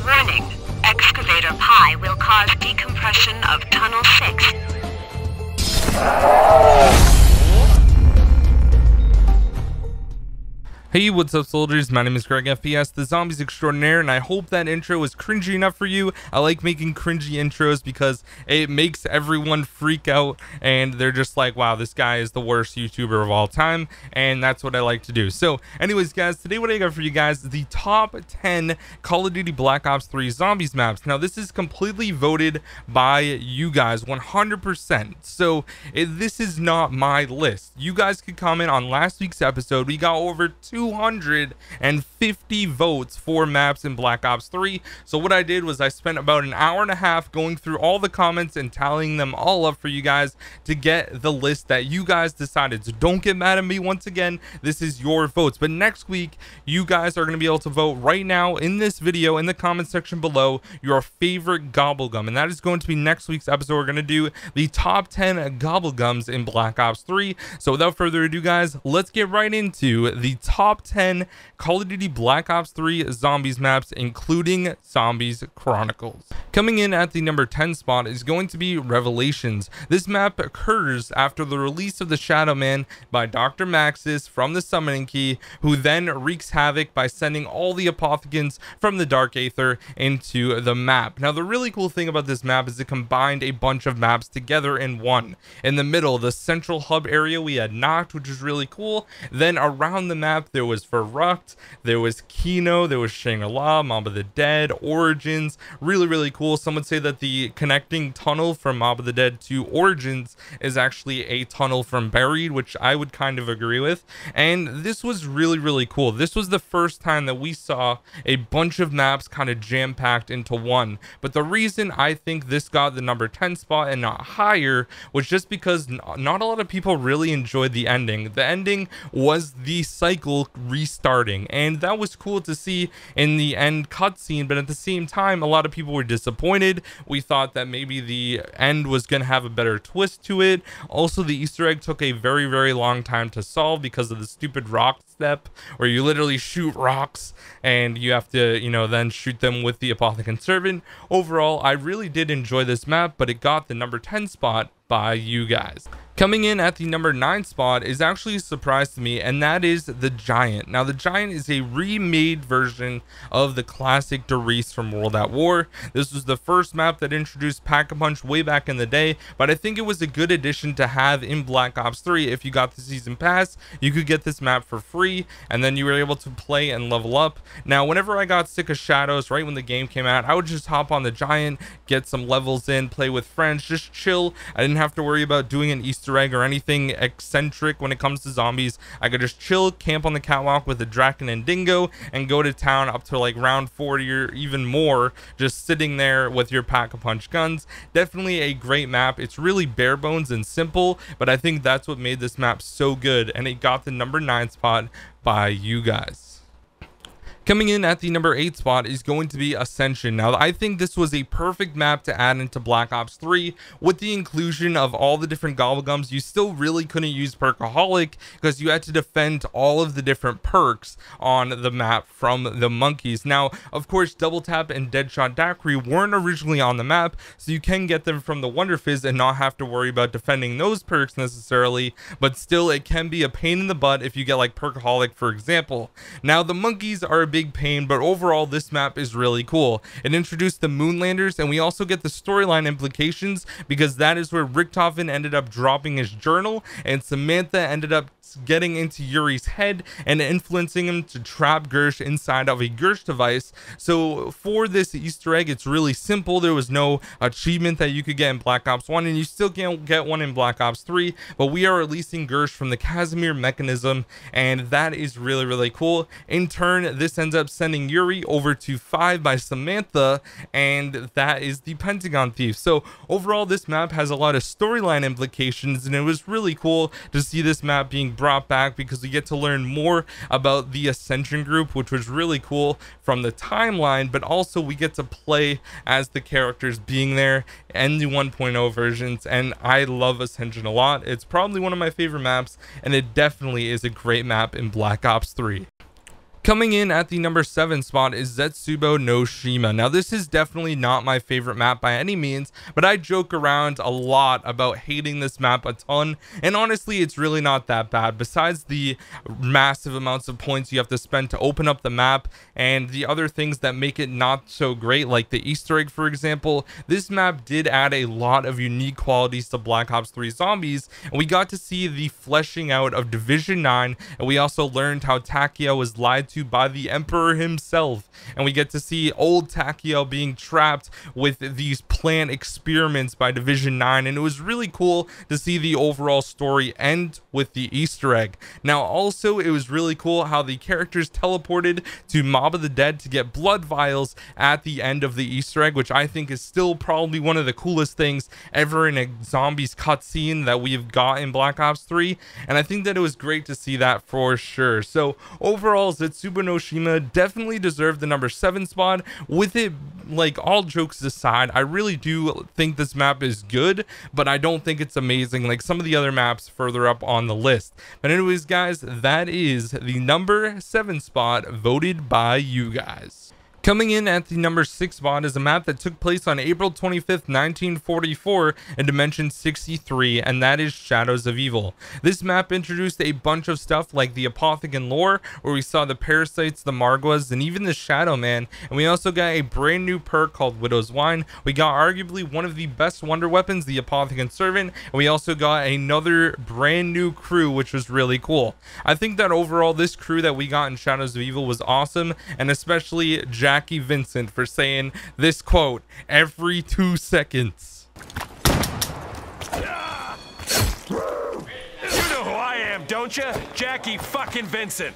Warning, excavator pi will cause decompression of tunnel 6. Hey, what's up soldiers? My name is Greg FPS, the Zombies Extraordinaire, and I hope that intro was cringy enough for you. I like making cringy intros because it makes everyone freak out and they're just like, wow, this guy is the worst YouTuber of all time, and that's what I like to do. So anyways guys, today what I got for you guys is the top 10 Call of Duty Black Ops 3 Zombies maps. Now this is completely voted by you guys 100%, so this is not my list. You guys could comment on last week's episode. We got over 250 votes for maps in Black Ops 3. So what I did was I spent about an hour and a half going through all the comments and tallying them all up for you guys to get the list that you guys decided. So don't get mad at me. Once again, this is your votes, but next week you guys are going to be able to vote right now in this video in the comment section below your favorite gobblegum, and that is going to be next week's episode. We're going to do the top 10 gobblegums in Black Ops 3. So without further ado guys, let's get right into the top 10 Call of Duty Black Ops 3 Zombies maps, including Zombies Chronicles. Coming in at the number 10 spot is going to be Revelations. This map occurs after the release of the Shadow Man by Dr. Maxis from the Summoning Key, who then wreaks havoc by sending all the Apothicons from the Dark Aether into the map. Now the really cool thing about this map is it combined a bunch of maps together in one. In the middle, the central hub area, we had Noct, which is really cool. Then around the map there was Verrucht, there was Kino, there was Shangri-La, Mob of the Dead, Origins. Really cool. Some would say that the connecting tunnel from Mob of the Dead to Origins is actually a tunnel from Buried, which I would kind of agree with. And this was really cool. This was the first time that we saw a bunch of maps kind of jam-packed into one. But the reason I think this got the number 10 spot and not higher was just because not a lot of people really enjoyed the ending. The ending was the cycle restarting, and that was cool to see in the end cutscene, but at the same time a lot of people were disappointed. We thought that maybe the end was going to have a better twist to it. Also, the Easter egg took a very long time to solve because of the stupid rock step where you literally shoot rocks and you have to, you know, then shoot them with the Apothicon Servant. Overall, I really did enjoy this map, but it got the number 10 spot by you guys. Coming in at the number 9 spot is actually a surprise to me, and that is the Giant. Now the Giant is a remade version of the classic Der Riese from World at War. This was the first map that introduced Pack-a-Punch way back in the day, but I think it was a good addition to have in Black Ops 3. If you got the season pass, you could get this map for free, and then you were able to play and level up. Now whenever I got sick of Shadows right when the game came out, I would just hop on the Giant, get some levels in, play with friends, just chill. I didn't have to worry about doing an Easter egg or anything eccentric when it comes to zombies. I could just chill, camp on the catwalk with a Draken and Dingo, and go to town up to like round 40 or even more, just sitting there with your Pack-a-Punch guns. Definitely a great map. It's really bare bones and simple, but I think that's what made this map so good, and it got the number 9 spot by you guys. Coming in at the number 8 spot is going to be Ascension. Now, I think this was a perfect map to add into Black Ops 3. With the inclusion of all the different gobblegums, you still really couldn't use Perkaholic because you had to defend all of the different perks on the map from the monkeys. Now, of course, Double Tap and Deadshot Daiquiri weren't originally on the map, so you can get them from the Wonder Fizz and not have to worry about defending those perks necessarily, but still it can be a pain in the butt if you get like Perkaholic, for example. Now, the monkeys are a big pain, but overall this map is really cool. It introduced the Moonlanders, and we also get the storyline implications because that is where Richtofen ended up dropping his journal, and Samantha ended up getting into Yuri's head and influencing him to trap Gersh inside of a Gersh device. So for this Easter egg, it's really simple. There was no achievement that you could get in Black Ops 1, and you still can't get one in Black Ops 3, but we are releasing Gersh from the Casimir mechanism, and that is really cool. In turn, this ends up sending Yuri over to 5 by Samantha, and that is the Pentagon Thief. So overall, this map has a lot of storyline implications, and it was really cool to see this map being brought back because we get to learn more about the Ascension group, which was really cool from the timeline, but also we get to play as the characters being there and the 1.0 versions, and I love Ascension a lot. It's probably one of my favorite maps, and it definitely is a great map in Black Ops 3. Coming in at the number 7 spot is SuBo no Schema. Now this is definitely not my favorite map by any means, but I joke around a lot about hating this map a ton, and honestly it's really not that bad. Besides the massive amounts of points you have to spend to open up the map and the other things that make it not so great, like the Easter egg for example, this map did add a lot of unique qualities to Black Ops 3 Zombies, and we got to see the fleshing out of Division 9, and we also learned how Takia was lied to by the Emperor himself, and we get to see old Takia being trapped with these plant experiments by Division 9, and it was really cool to see the overall story end with the Easter egg. Now also it was really cool how the characters teleported to Mob of the Dead to get blood vials at the end of the Easter egg, which I think is still probably one of the coolest things ever in a zombies cutscene that we've got in Black Ops 3, and I think that it was great to see that for sure. So overall, SuBo no Schema definitely deserved the number 7 spot. With it, like, all jokes aside, I really do think this map is good, but I don't think it's amazing like some of the other maps further up on the list. But anyways guys, that is the number 7 spot voted by you guys. Coming in at the number 6 spot is a map that took place on April 25th, 1944 in Dimension 63, and that is Shadows of Evil. This map introduced a bunch of stuff like the Apothecon lore, where we saw the Parasites, the Margwas, and even the Shadow Man, and we also got a brand new perk called Widow's Wine. We got arguably one of the best wonder weapons, the Apothecon Servant, and we also got another brand new crew, which was really cool. I think that overall this crew that we got in Shadows of Evil was awesome, and especially Jackie Vincent for saying this quote every 2 seconds. You know who I am, don't you? Jackie fucking Vincent.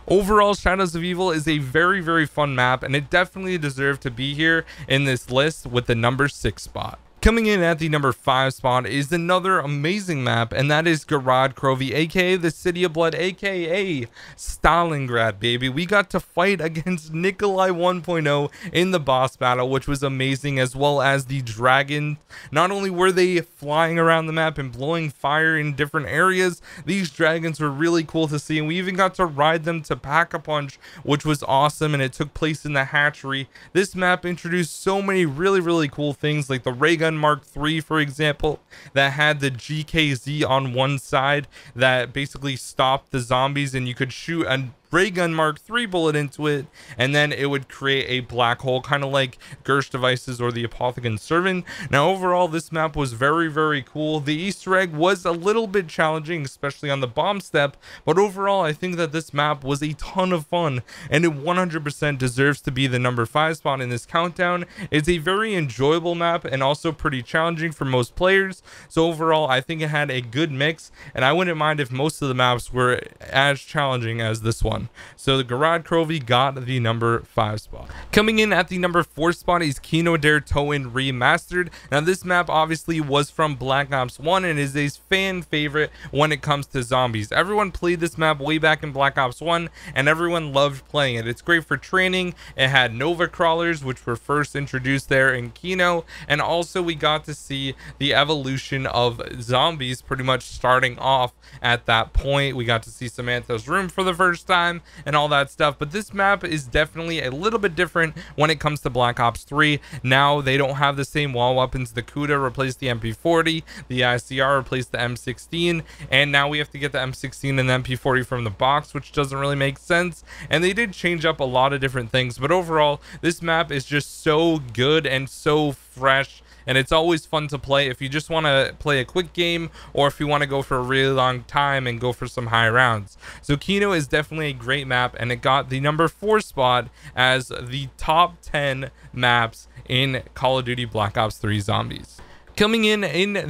Overall, Shadows of Evil is a very fun map, and it definitely deserved to be here in this list with the number 6 spot. Coming in at the number 5 spot is another amazing map, and that is Garad Krovi, aka the City of Blood, aka Stalingrad Baby. We got to fight against Nikolai 1.0 in the boss battle, which was amazing, as well as the dragon. Not only were they flying around the map and blowing fire in different areas, these dragons were really cool to see, and we even got to ride them to Pack-a-Punch, which was awesome, and it took place in the hatchery. This map introduced so many really cool things, like the ray gun Mark III, for example, that had the GKZ on one side that basically stopped the zombies, and you could shoot a ray gun Mark III bullet into it, and then it would create a black hole, kind of like Gersh devices or the Apothecon Servant. Now overall, this map was very cool. The Easter egg was a little bit challenging, especially on the bomb step, but overall I think that this map was a ton of fun, and it 100% deserves to be the number 5 spot in this countdown. It's a very enjoyable map and also pretty challenging for most players, so overall I think it had a good mix, and I wouldn't mind if most of the maps were as challenging as this one. So the Garad Krovi got the number 5 spot. Coming in at the number 4 spot is Kino der Toten Remastered. Now this map obviously was from Black Ops 1 and is a fan favorite when it comes to zombies. Everyone played this map way back in Black Ops 1 and everyone loved playing it. It's great for training. It had Nova crawlers, which were first introduced there in Kino, and also we got to see the evolution of zombies pretty much starting off at that point. We got to see Samantha's room for the first time and all that stuff, but this map is definitely a little bit different when it comes to Black Ops 3. Now they don't have the same wall weapons. The Kuda replaced the MP40, the ICR replaced the M16, and now we have to get the M16 and the MP40 from the box, which doesn't really make sense. And they did change up a lot of different things, but overall this map is just so good and so fresh, and it's always fun to play if you just want to play a quick game or if you want to go for a really long time and go for some high rounds. So Kino is definitely a great map, and it got the number 4 spot as the top 10 maps in Call of Duty Black Ops 3 Zombies. Coming in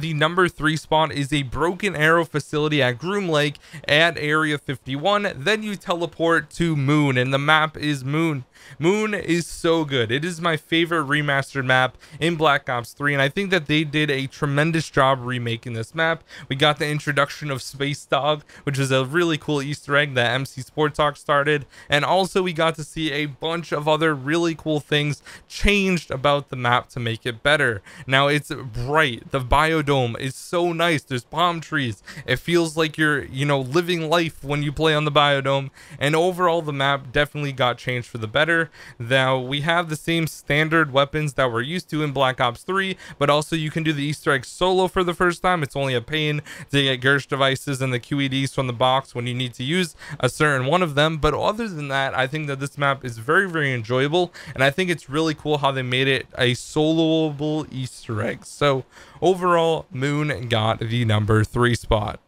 the number 3 spot is a Broken Arrow facility at Groom Lake at Area 51. Then you teleport to Moon, and the map is Moon. Moon is so good. It is my favorite remastered map in Black Ops 3, and I think that they did a tremendous job remaking this map. We got the introduction of Space Dog, which is a really cool Easter egg that MC Sport Talk started, and also we got to see a bunch of other really cool things changed about the map to make it better. Now it's bright. The biodome is so nice. There's palm trees. It feels like you're, you know, living life when you play on the biodome. And overall, the map definitely got changed for the better. Now, we have the same standard weapons that we're used to in Black Ops 3, but also you can do the Easter egg solo for the first time. It's only a pain to get Gersh devices and the QEDs from the box when you need to use a certain one of them. But other than that, I think that this map is very, very enjoyable, and I think it's really cool how they made it a soloable Easter egg. So overall, Moon got the number 3 spot.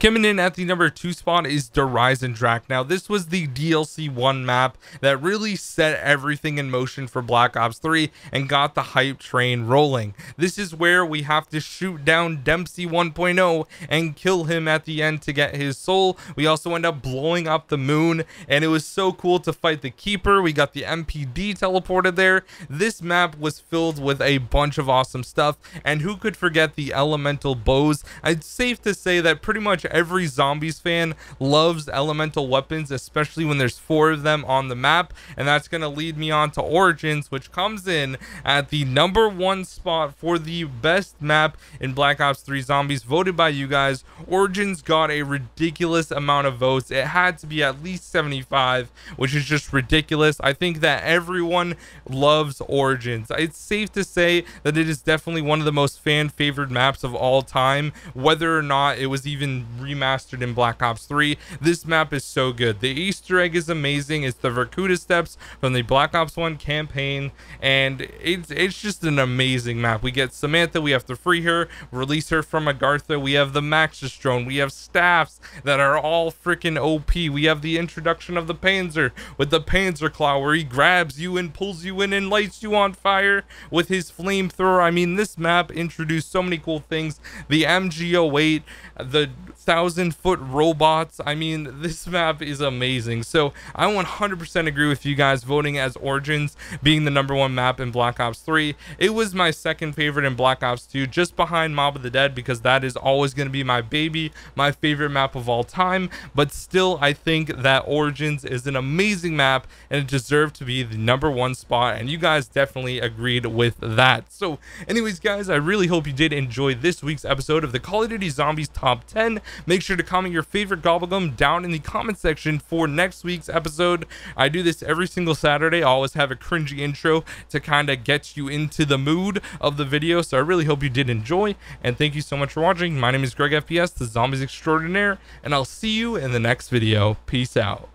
Coming in at the number 2 spot is Horizon Drac. Now, this was the DLC 1 map that really set everything in motion for Black Ops 3 and got the hype train rolling. This is where we have to shoot down Dempsey 1.0 and kill him at the end to get his soul. We also end up blowing up the moon, and it was so cool to fight the Keeper. We got the MPD teleported there. This map was filled with a bunch of awesome stuff, and who could forget the elemental bows? It's safe to say that pretty much every Zombies fan loves elemental weapons, especially when there's 4 of them on the map. And that's going to lead me on to Origins, which comes in at the number 1 spot for the best map in Black Ops 3 Zombies, voted by you guys. Origins got a ridiculous amount of votes. It had to be at least 75, which is just ridiculous. I think that everyone loves Origins. It's safe to say that it is definitely one of the most fan favored maps of all time, whether or not it was even remastered in Black Ops 3. This map is so good. The Easter egg is amazing. It's the Verkuda steps from the Black Ops 1 campaign, and it's just an amazing map. We get Samantha, we have to free her, release her from Agartha. We have the Maxis drone, we have staffs that are all freaking OP. We have the introduction of the Panzer with the Panzer Claw, where he grabs you and pulls you in and lights you on fire with his flamethrower. I mean, this map introduced so many cool things. The MG08, the 1,000-foot robots. I mean, this map is amazing. So I 100% agree with you guys voting as Origins being the number 1 map in Black Ops 3. It was my second favorite in Black Ops 2, just behind Mob of the Dead, because that is always going to be my baby, my favorite map of all time. But still, I think that Origins is an amazing map, and it deserved to be the number 1 spot, and you guys definitely agreed with that. So anyways, guys, I really hope you did enjoy this week's episode of the Call of Duty Zombies Top 10. Make sure to comment your favorite gobblegum down in the comment section for next week's episode. I do this every single Saturday. I always have a cringy intro to kind of get you into the mood of the video. So I really hope you did enjoy, and thank you so much for watching. My name is Greg FPS, the Zombies Extraordinaire, and I'll see you in the next video. Peace out.